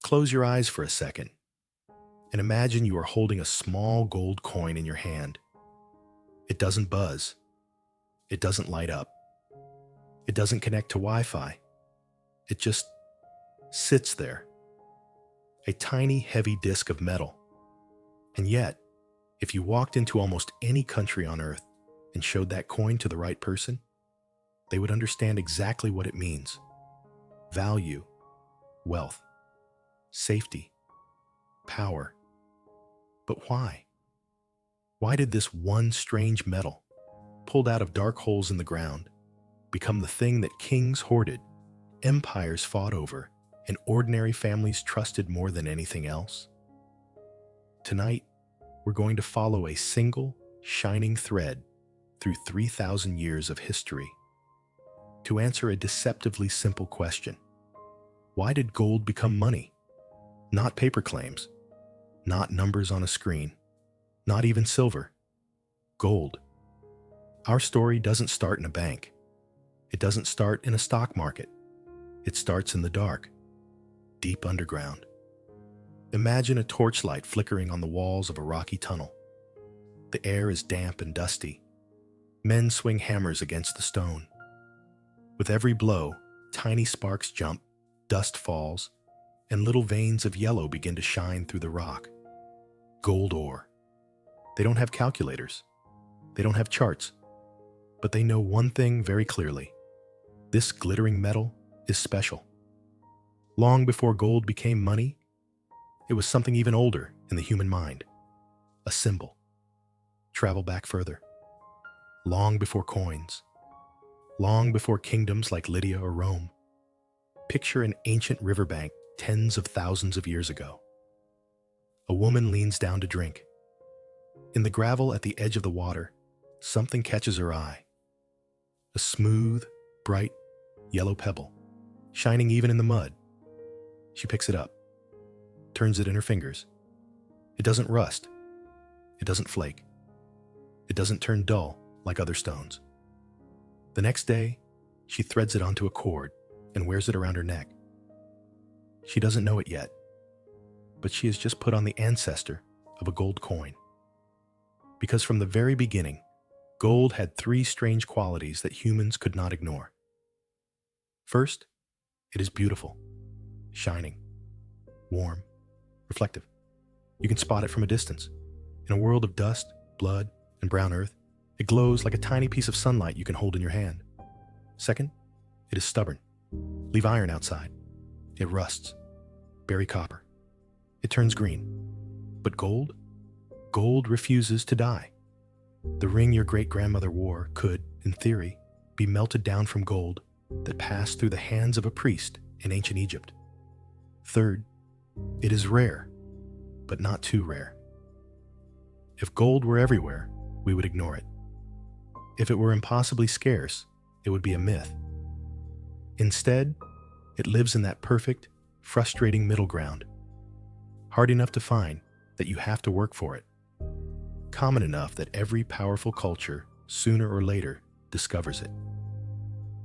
Close your eyes for a second and imagine you are holding a small gold coin in your hand. It doesn't buzz. It doesn't light up. It doesn't connect to Wi-Fi. It just sits there. A tiny, heavy disk of metal. And yet, if you walked into almost any country on Earth and showed that coin to the right person, they would understand exactly what it means. Value, wealth, safety, power. But why? Why did this one strange metal, pulled out of dark holes in the ground, become the thing that kings hoarded, empires fought over, and ordinary families trusted more than anything else? Tonight, we're going to follow a single, shining thread through 3,000 years of history to answer a deceptively simple question. Why did gold become money? Not paper claims, not numbers on a screen, not even silver. Gold. Our story doesn't start in a bank. It doesn't start in a stock market. It starts in the dark, deep underground. Imagine a torchlight flickering on the walls of a rocky tunnel. The air is damp and dusty. Men swing hammers against the stone. With every blow, tiny sparks jump, dust falls, and little veins of yellow begin to shine through the rock. Gold ore. They don't have calculators. They don't have charts. But they know one thing very clearly. This glittering metal is special. Long before gold became money, it was something even older in the human mind. A symbol. Travel back further. Long before coins. Long before kingdoms like Lydia or Rome. Picture an ancient riverbank tens of thousands of years ago. A woman leans down to drink. In the gravel at the edge of the water, something catches her eye. A smooth, bright, yellow pebble, shining even in the mud. She picks it up, turns it in her fingers. It doesn't rust. It doesn't flake. It doesn't turn dull like other stones. The next day, she threads it onto a cord and wears it around her neck. She doesn't know it yet, but she has just put on the ancestor of a gold coin. Because from the very beginning, gold had three strange qualities that humans could not ignore. First, it is beautiful, shining, warm, reflective. You can spot it from a distance. In a world of dust, blood, and brown earth, it glows like a tiny piece of sunlight you can hold in your hand. Second, it is stubborn. Leave iron outside. It rusts. Bury copper. It turns green. But gold? Gold refuses to die. The ring your great-grandmother wore could, in theory, be melted down from gold that passed through the hands of a priest in ancient Egypt. Third, it is rare, but not too rare. If gold were everywhere, we would ignore it. If it were impossibly scarce, it would be a myth. Instead, it lives in that perfect, frustrating middle ground. Hard enough to find that you have to work for it. Common enough that every powerful culture, sooner or later, discovers it.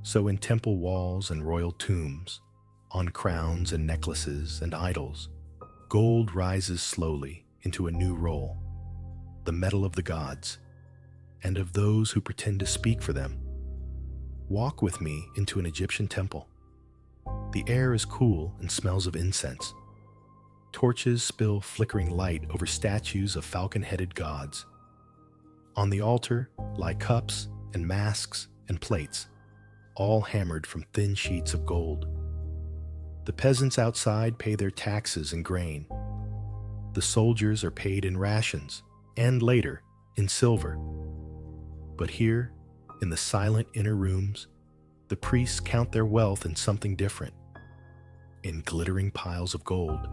So in temple walls and royal tombs, on crowns and necklaces and idols, gold rises slowly into a new role, the metal of the gods, and of those who pretend to speak for them. Walk with me into an Egyptian temple. The air is cool and smells of incense. Torches spill flickering light over statues of falcon-headed gods. On the altar lie cups and masks and plates, all hammered from thin sheets of gold. The peasants outside pay their taxes in grain. The soldiers are paid in rations, and later, in silver. But here, in the silent inner rooms, the priests count their wealth in something different, in glittering piles of gold.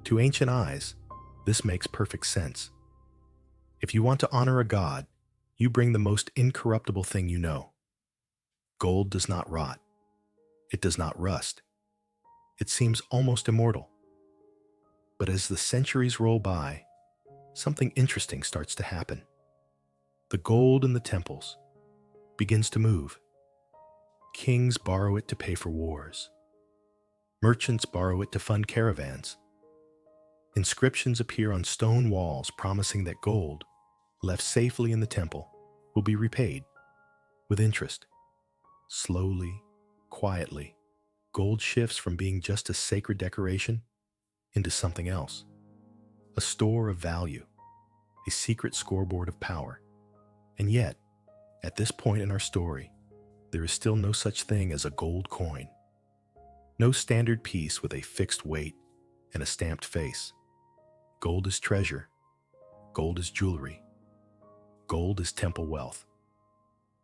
To ancient eyes, this makes perfect sense. If you want to honor a god, you bring the most incorruptible thing you know. Gold does not rot. It does not rust. It seems almost immortal. But as the centuries roll by, something interesting starts to happen. The gold in the temples begins to move. Kings borrow it to pay for wars. Merchants borrow it to fund caravans. Inscriptions appear on stone walls promising that gold, left safely in the temple, will be repaid with interest. Slowly, quietly, gold shifts from being just a sacred decoration into something else. A store of value, a secret scoreboard of power. And yet, at this point in our story, there is still no such thing as a gold coin. No standard piece with a fixed weight and a stamped face. Gold is treasure. Gold is jewelry. Gold is temple wealth.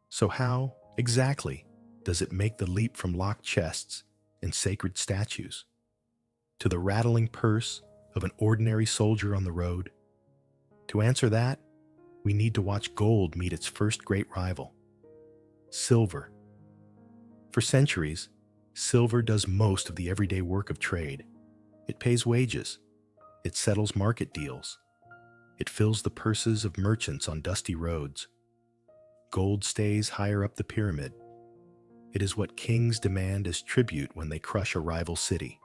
So how, exactly, does it make the leap from locked chests and sacred statues to the rattling purse of an ordinary soldier on the road? To answer that, we need to watch gold meet its first great rival, silver. For centuries, silver does most of the everyday work of trade. It pays wages. It settles market deals. It fills the purses of merchants on dusty roads. Gold stays higher up the pyramid. It is what kings demand as tribute when they crush a rival city.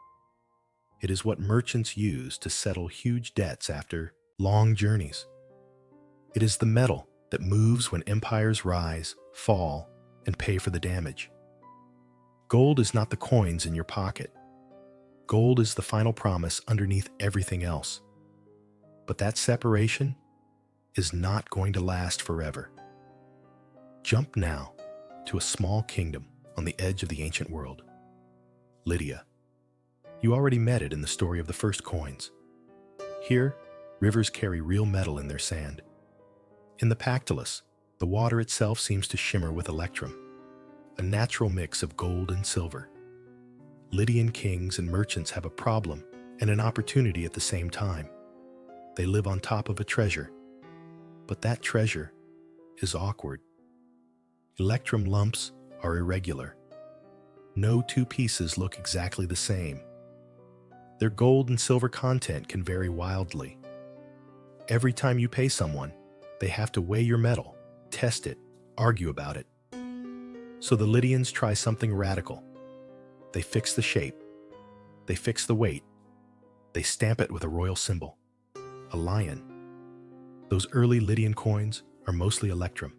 It is what merchants use to settle huge debts after long journeys. It is the metal that moves when empires rise, fall, and pay for the damage. Gold is not the coins in your pocket. Gold is the final promise underneath everything else. But that separation is not going to last forever. Jump now to a small kingdom on the edge of the ancient world, Lydia. You already met it in the story of the first coins. Here, rivers carry real metal in their sand. In the Pactolus, the water itself seems to shimmer with electrum, a natural mix of gold and silver. Lydian kings and merchants have a problem and an opportunity at the same time. They live on top of a treasure, but that treasure is awkward. Electrum lumps are irregular. No two pieces look exactly the same. Their gold and silver content can vary wildly. Every time you pay someone, they have to weigh your metal, test it, argue about it. So the Lydians try something radical. They fix the shape. They fix the weight. They stamp it with a royal symbol, a lion. Those early Lydian coins are mostly electrum.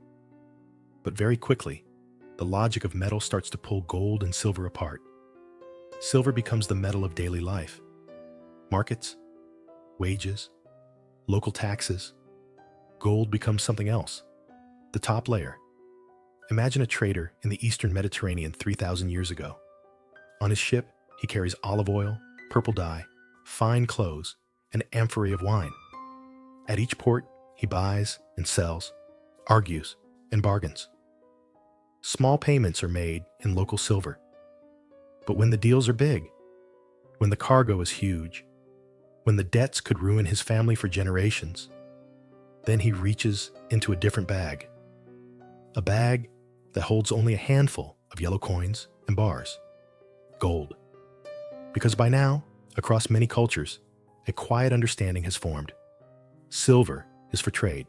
But very quickly, the logic of metal starts to pull gold and silver apart. Silver becomes the metal of daily life. Markets, wages, local taxes. Gold becomes something else, the top layer. Imagine a trader in the Eastern Mediterranean 3,000 years ago. On his ship, he carries olive oil, purple dye, fine clothes, and an amphorae of wine. At each port, he buys and sells, argues, and bargains. Small payments are made in local silver. But when the deals are big, when the cargo is huge, when the debts could ruin his family for generations, then he reaches into a different bag. A bag that holds only a handful of yellow coins and bars. Gold. Because by now, across many cultures, a quiet understanding has formed. Silver is for trade.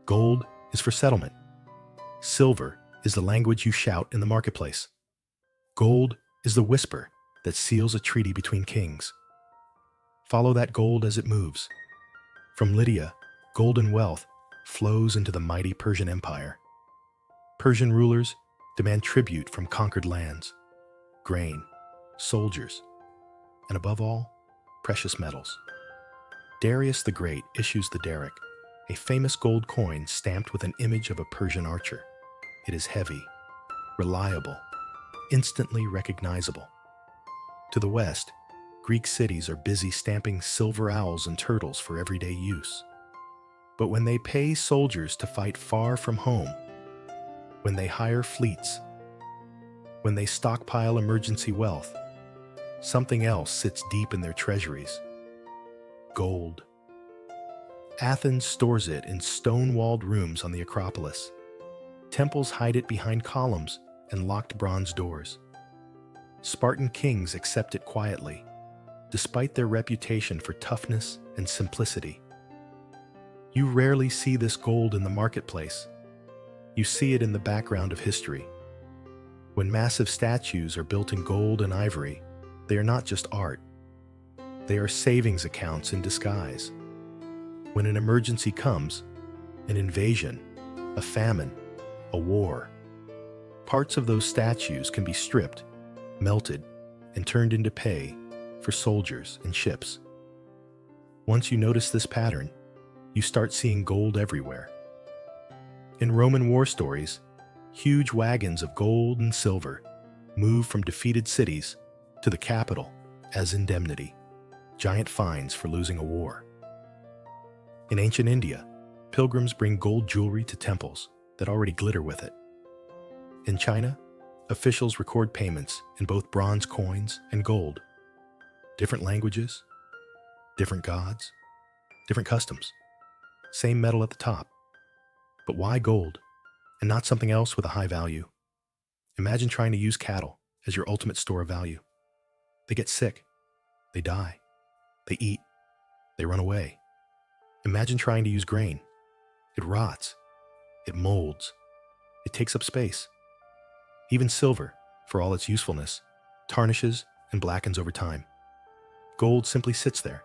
Gold is for settlement. Silver is the language you shout in the marketplace. Gold is the whisper that seals a treaty between kings. Follow that gold as it moves. From Lydia, golden wealth flows into the mighty Persian Empire. Persian rulers demand tribute from conquered lands, grain, soldiers, and above all, precious metals. Darius the Great issues the Daric, a famous gold coin stamped with an image of a Persian archer. It is heavy, reliable, instantly recognizable. To the west, Greek cities are busy stamping silver owls and turtles for everyday use. But when they pay soldiers to fight far from home, when they hire fleets, when they stockpile emergency wealth, something else sits deep in their treasuries. Gold. Athens stores it in stone-walled rooms on the Acropolis. Temples hide it behind columns and locked bronze doors. Spartan kings accept it quietly, despite their reputation for toughness and simplicity. You rarely see this gold in the marketplace. You see it in the background of history. When massive statues are built in gold and ivory, They are not just art. They are savings accounts in disguise. When an emergency comes, an invasion, a famine, a war, parts of those statues can be stripped, melted, and turned into pay for soldiers and ships. Once you notice this pattern, you start seeing gold everywhere. In Roman war stories, huge wagons of gold and silver move from defeated cities to the capital as indemnity, giant fines for losing a war. In ancient India, pilgrims bring gold jewelry to temples that already glitter with it. In China, officials record payments in both bronze coins and gold. Different languages, different gods, different customs. Same metal at the top. But why gold and not something else with a high value? Imagine trying to use cattle as your ultimate store of value. They get sick. They die. They eat. They run away. Imagine trying to use grain. It rots. It molds. It takes up space. Even silver, for all its usefulness, tarnishes and blackens over time. Gold simply sits there,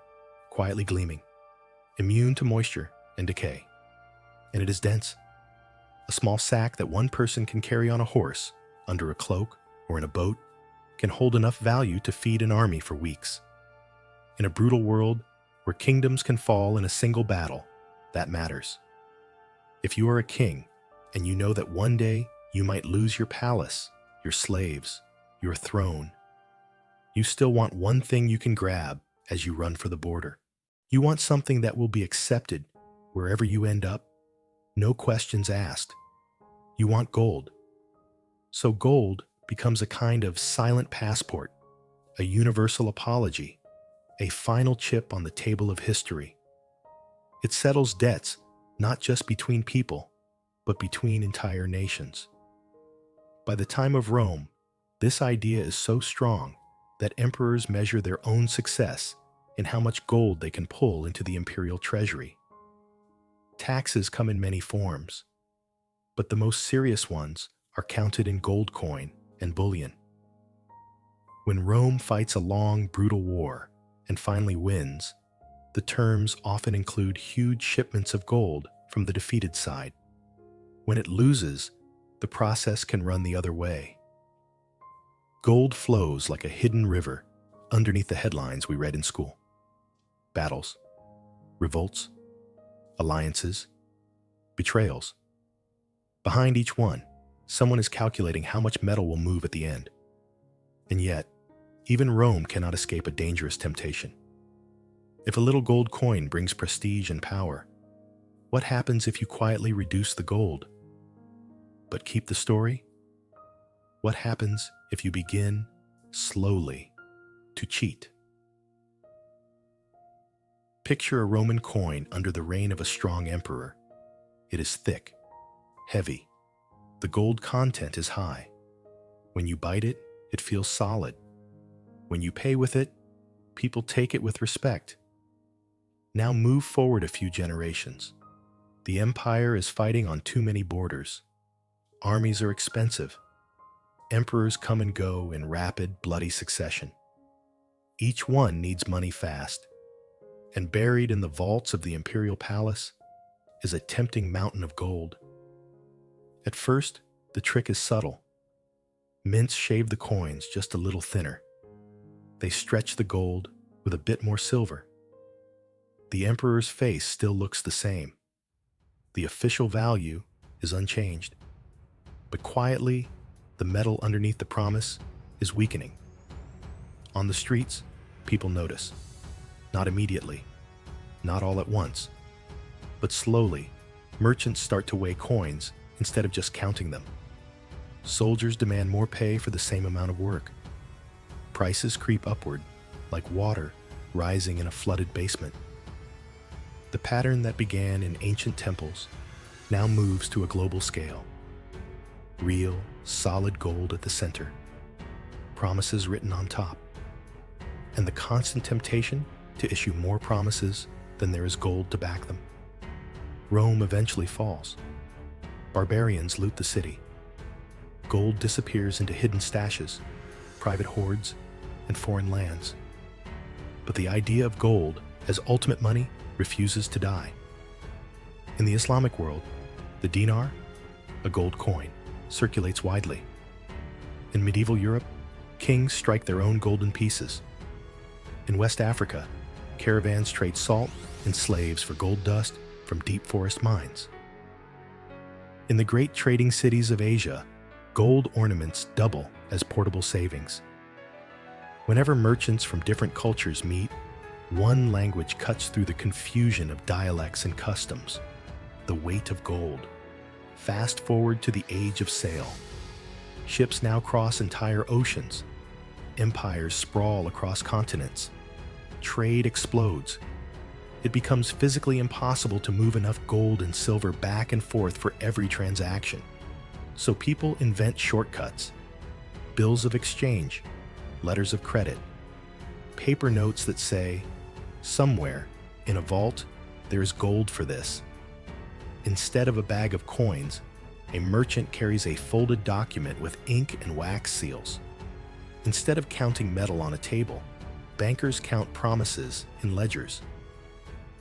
quietly gleaming, immune to moisture and decay. And it is dense. A small sack that one person can carry on a horse, under a cloak, or in a boat, can hold enough value to feed an army for weeks. In a brutal world where kingdoms can fall in a single battle, that matters. If you are a king, and you know that one day you might lose your palace, your slaves, your throne, you still want one thing you can grab as you run for the border. You want something that will be accepted wherever you end up, no questions asked. You want gold. So gold becomes a kind of silent passport, a universal apology, a final chip on the table of history. It settles debts not just between people, but between entire nations. By the time of Rome, this idea is so strong that emperors measure their own success in how much gold they can pull into the imperial treasury. Taxes come in many forms, but the most serious ones are counted in gold coin and bullion. When Rome fights a long, brutal war and finally wins, the terms often include huge shipments of gold from the defeated side. When it loses, the process can run the other way. Gold flows like a hidden river underneath the headlines we read in school. Battles, revolts, alliances, betrayals. Behind each one, someone is calculating how much metal will move at the end. And yet, even Rome cannot escape a dangerous temptation. If a little gold coin brings prestige and power, what happens if you quietly reduce the gold, but keep the story? What happens if you begin, slowly, to cheat? Picture a Roman coin under the reign of a strong emperor. It is thick, heavy. The gold content is high. When you bite it, it feels solid. When you pay with it, people take it with respect. Now move forward a few generations. The empire is fighting on too many borders. Armies are expensive. Emperors come and go in rapid, bloody succession. Each one needs money fast. And buried in the vaults of the imperial palace is a tempting mountain of gold. At first, the trick is subtle. Mints shave the coins just a little thinner. They stretch the gold with a bit more silver. The emperor's face still looks the same. The official value is unchanged. But quietly, the metal underneath the promise is weakening. On the streets, people notice. Not immediately, not all at once, but slowly, merchants start to weigh coins instead of just counting them. Soldiers demand more pay for the same amount of work. Prices creep upward, like water rising in a flooded basement. The pattern that began in ancient temples now moves to a global scale. Real, solid gold at the center, promises written on top, and the constant temptation to issue more promises than there is gold to back them. Rome eventually falls. Barbarians loot the city. Gold disappears into hidden stashes, private hoards, and foreign lands. But the idea of gold as ultimate money refuses to die. In the Islamic world, the dinar, a gold coin, circulates widely. In medieval Europe, kings strike their own golden pieces. In West Africa, caravans trade salt and slaves for gold dust from deep forest mines. In the great trading cities of Asia, gold ornaments double as portable savings. Whenever merchants from different cultures meet, one language cuts through the confusion of dialects and customs: the weight of gold. Fast forward to the age of sail. Ships now cross entire oceans. Empires sprawl across continents. Trade explodes. It becomes physically impossible to move enough gold and silver back and forth for every transaction. So people invent shortcuts: bills of exchange, letters of credit, paper notes that say, "Somewhere, in a vault, there is gold for this." Instead of a bag of coins, a merchant carries a folded document with ink and wax seals. Instead of counting metal on a table, bankers count promises in ledgers.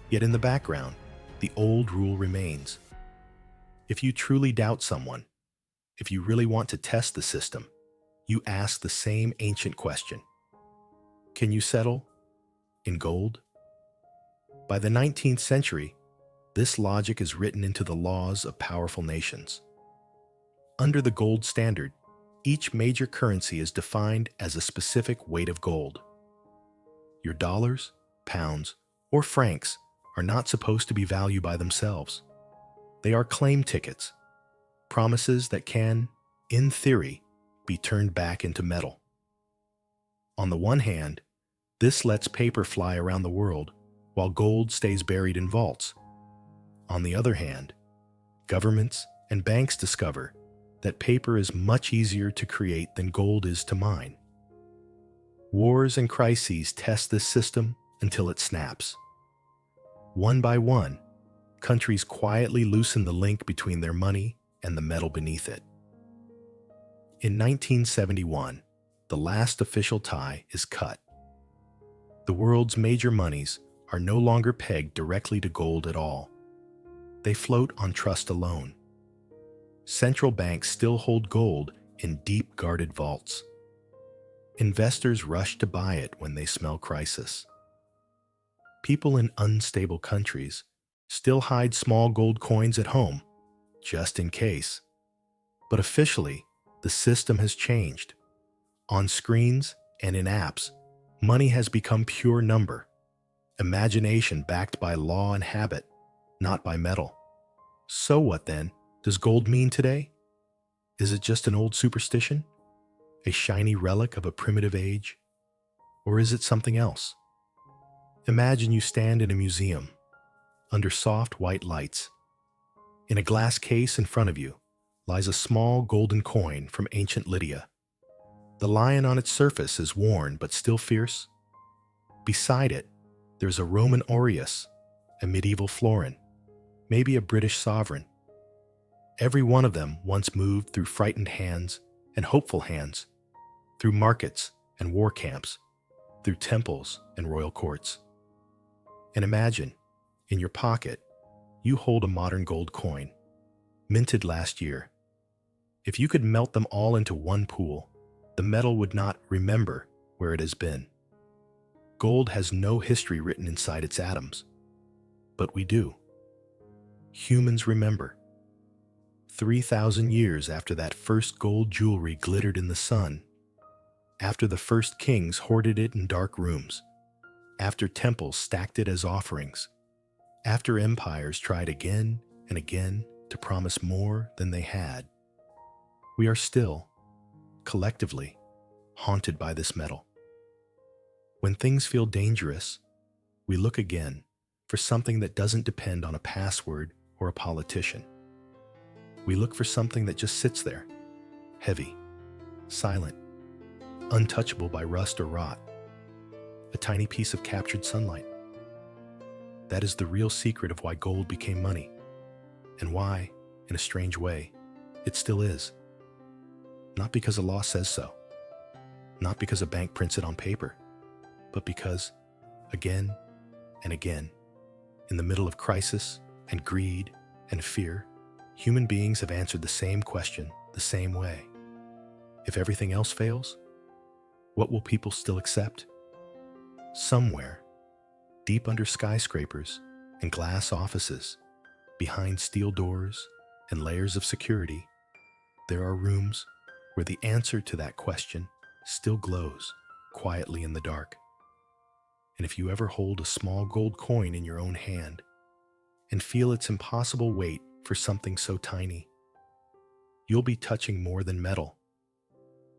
Yet in the background, the old rule remains. If you truly doubt someone, if you really want to test the system, you ask the same ancient question: can you settle in gold? By the 19th century, this logic is written into the laws of powerful nations. Under the gold standard, each major currency is defined as a specific weight of gold. Your dollars, pounds, or francs are not supposed to be valued by themselves. They are claim tickets, promises that can, in theory, be turned back into metal. On the one hand, this lets paper fly around the world while gold stays buried in vaults. On the other hand, governments and banks discover that paper is much easier to create than gold is to mine. Wars and crises test this system until it snaps. One by one, countries quietly loosen the link between their money and the metal beneath it. In 1971, the last official tie is cut. The world's major monies are no longer pegged directly to gold at all. They float on trust alone. Central banks still hold gold in deep guarded vaults. Investors rush to buy it when they smell crisis. People in unstable countries still hide small gold coins at home, just in case. But officially, the system has changed. On screens and in apps, money has become pure number, imagination backed by law and habit, not by metal. So what then does gold mean today? Is it just an old superstition? A shiny relic of a primitive age? Or is it something else? Imagine you stand in a museum, under soft white lights. In a glass case in front of you lies a small golden coin from ancient Lydia. The lion on its surface is worn but still fierce. Beside it, there's a Roman aureus, a medieval florin, maybe a British sovereign. Every one of them once moved through frightened hands and hopeful hands, through markets and war camps, through temples and royal courts. And imagine, in your pocket, you hold a modern gold coin, minted last year. If you could melt them all into one pool, the metal would not remember where it has been. Gold has no history written inside its atoms, but we do. Humans remember. 3,000 years after that first gold jewelry glittered in the sun, after the first kings hoarded it in dark rooms, after temples stacked it as offerings, after empires tried again and again to promise more than they had, we are still, collectively, haunted by this metal. When things feel dangerous, we look again for something that doesn't depend on a password or a politician. We look for something that just sits there, heavy, silent, untouchable by rust or rot, a tiny piece of captured sunlight. That is the real secret of why gold became money, and why, in a strange way, it still is. Not because a law says so, not because a bank prints it on paper, but because, again and again, in the middle of crisis and greed and fear, human beings have answered the same question the same way. If everything else fails, what will people still accept? Somewhere, deep under skyscrapers and glass offices, behind steel doors and layers of security, there are rooms where the answer to that question still glows quietly in the dark. And if you ever hold a small gold coin in your own hand and feel its impossible weight for something so tiny, you'll be touching more than metal.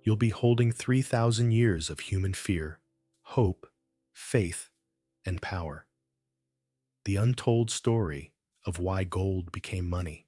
You'll be holding 3,000 years of human fear, hope, faith, and power. The untold story of why gold became money.